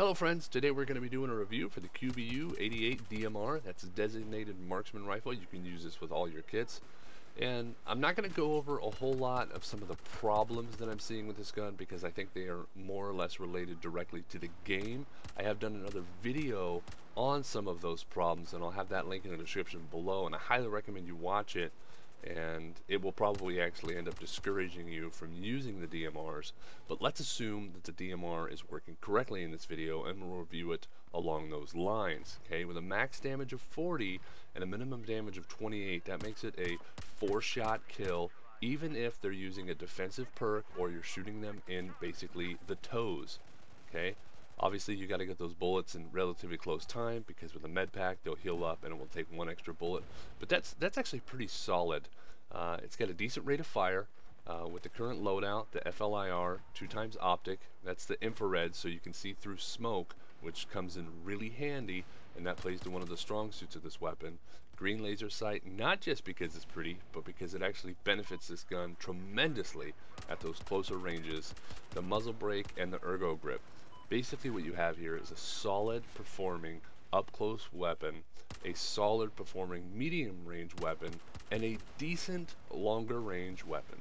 Hello friends, today we're going to be doing a review for the QBU-88 DMR. That's a Designated Marksman Rifle. You can use this with all your kits. And I'm not going to go over a whole lot of some of the problems that I'm seeing with this gun because I think they are more or less related directly to the game. I have done another video on some of those problems and I'll have that link in the description below, and I highly recommend you watch it. And it will probably actually end up discouraging you from using the DMRs, but let's assume that the DMR is working correctly in this video and we'll review it along those lines. Okay, with a max damage of 40 and a minimum damage of 28, that makes it a 4-shot kill even if they're using a defensive perk or you're shooting them in basically the toes. Okay, obviously you got to get those bullets in relatively close time because with a med pack they'll heal up and it will take one extra bullet, but that's actually pretty solid. It's got a decent rate of fire with the current loadout, the FLIR, 2x optic. That's the infrared, so you can see through smoke, which comes in really handy, and that plays to one of the strong suits of this weapon. Green laser sight, not just because it's pretty, but because it actually benefits this gun tremendously at those closer ranges. The muzzle brake and the ergo grip. Basically what you have here is a solid performing up close weapon, a solid performing medium range weapon, and a decent longer range weapon.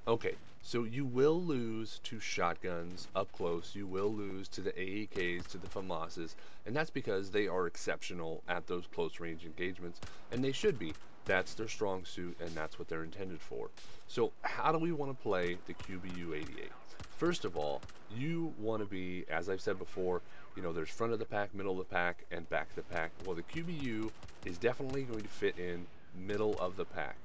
Okay, so you will lose to shotguns up close, you will lose to the AAKs, to the FAMASs, and that's because they are exceptional at those close range engagements, and they should be. That's their strong suit and that's what they're intended for. So how do we want to play the QBU-88? First of all, you want to be, as I've said before, you know, there's front of the pack, middle of the pack, and back of the pack. Well, the QBU is definitely going to fit in middle of the pack.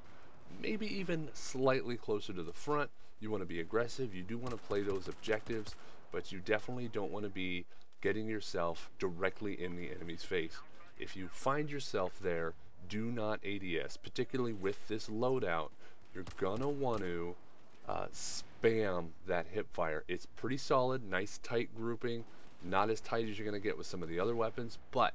Maybe even slightly closer to the front. You want to be aggressive. You do want to play those objectives, but you definitely don't want to be getting yourself directly in the enemy's face. If you find yourself there, do not ADS, particularly with this loadout. You're gonna want to spam that hip fire. It's pretty solid, nice tight grouping, not as tight as you're going to get with some of the other weapons, but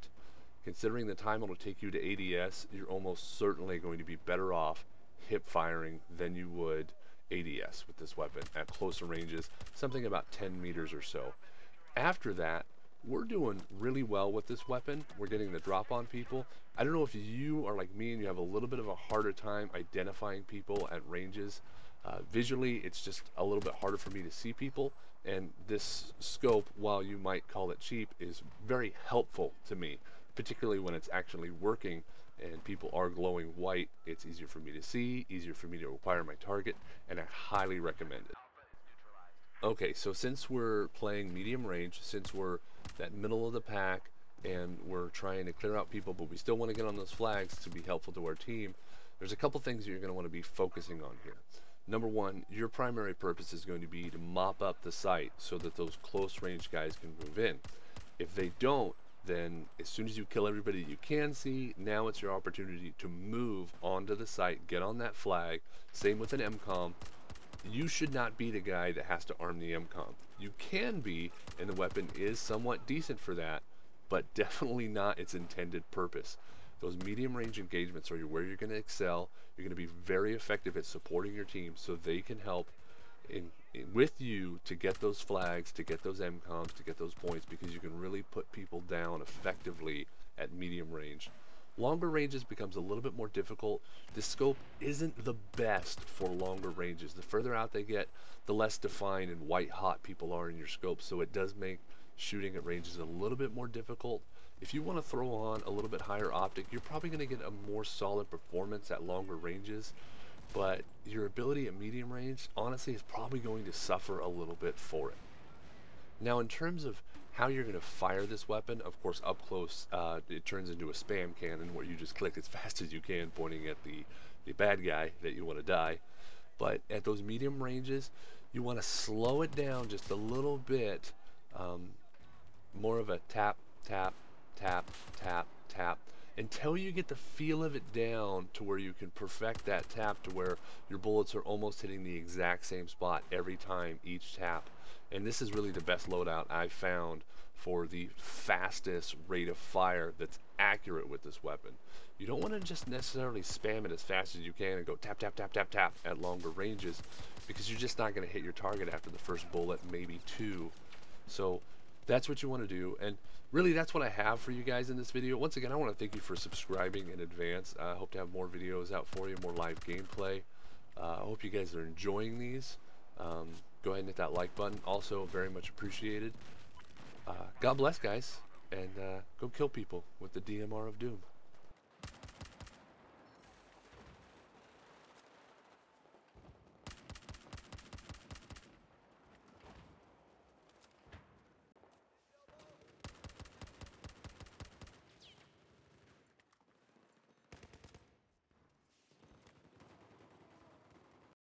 considering the time it'll take you to ADS, you're almost certainly going to be better off hip firing than you would ADS with this weapon at closer ranges, something about 10 meters or so. After that, we're doing really well with this weapon. We're getting the drop on people. I don't know if you are like me and you have a little bit of a harder time identifying people at ranges. Visually, it's just a little bit harder for me to see people, and this scope, while you might call it cheap, is very helpful to me, particularly when it's actually working and people are glowing white. It's easier for me to see, easier for me to acquire my target, and I highly recommend it. Okay, so since we're playing medium range, since we're that middle of the pack and we're trying to clear out people, but we still want to get on those flags to be helpful to our team, there's a couple things you're going to want to be focusing on here. Number one, your primary purpose is going to be to mop up the site so that those close range guys can move in. If they don't, then as soon as you kill everybody you can see, now it's your opportunity to move onto the site, get on that flag. Same with an MCOM. You should not be the guy that has to arm the MCOM. You can be, and the weapon is somewhat decent for that, but definitely not its intended purpose. Those medium range engagements are where you're going to excel. You're going to be very effective at supporting your team so they can help with you to get those flags, to get those MCOMs, to get those points, because you can really put people down effectively at medium range. Longer ranges becomes a little bit more difficult. This scope isn't the best for longer ranges. The further out they get, the less defined and white hot people are in your scope, so it does make shooting at ranges a little bit more difficult. If you want to throw on a little bit higher optic, you're probably going to get a more solid performance at longer ranges, but your ability at medium range honestly is probably going to suffer a little bit for it. Now in terms of how you're going to fire this weapon, of course up close it turns into a spam cannon where you just click as fast as you can pointing at the bad guy that you want to die. But at those medium ranges you want to slow it down just a little bit, more of a tap, tap, tap, tap, tap, until you get the feel of it down to where you can perfect that tap to where your bullets are almost hitting the exact same spot every time each tap. And this is really the best loadout I've found for the fastest rate of fire that's accurate with this weapon. You don't want to just necessarily spam it as fast as you can and go tap, tap, tap, tap, tap at longer ranges, because you're just not going to hit your target after the first bullet, maybe two. So That's what you want to do, and really that's what I have for you guys in this video. Once again, I want to thank you for subscribing in advance. I hope to have more videos out for you, more live gameplay. I hope you guys are enjoying these. Go ahead and hit that like button, also very much appreciated. God bless, guys, and go kill people with the DMR of Doom.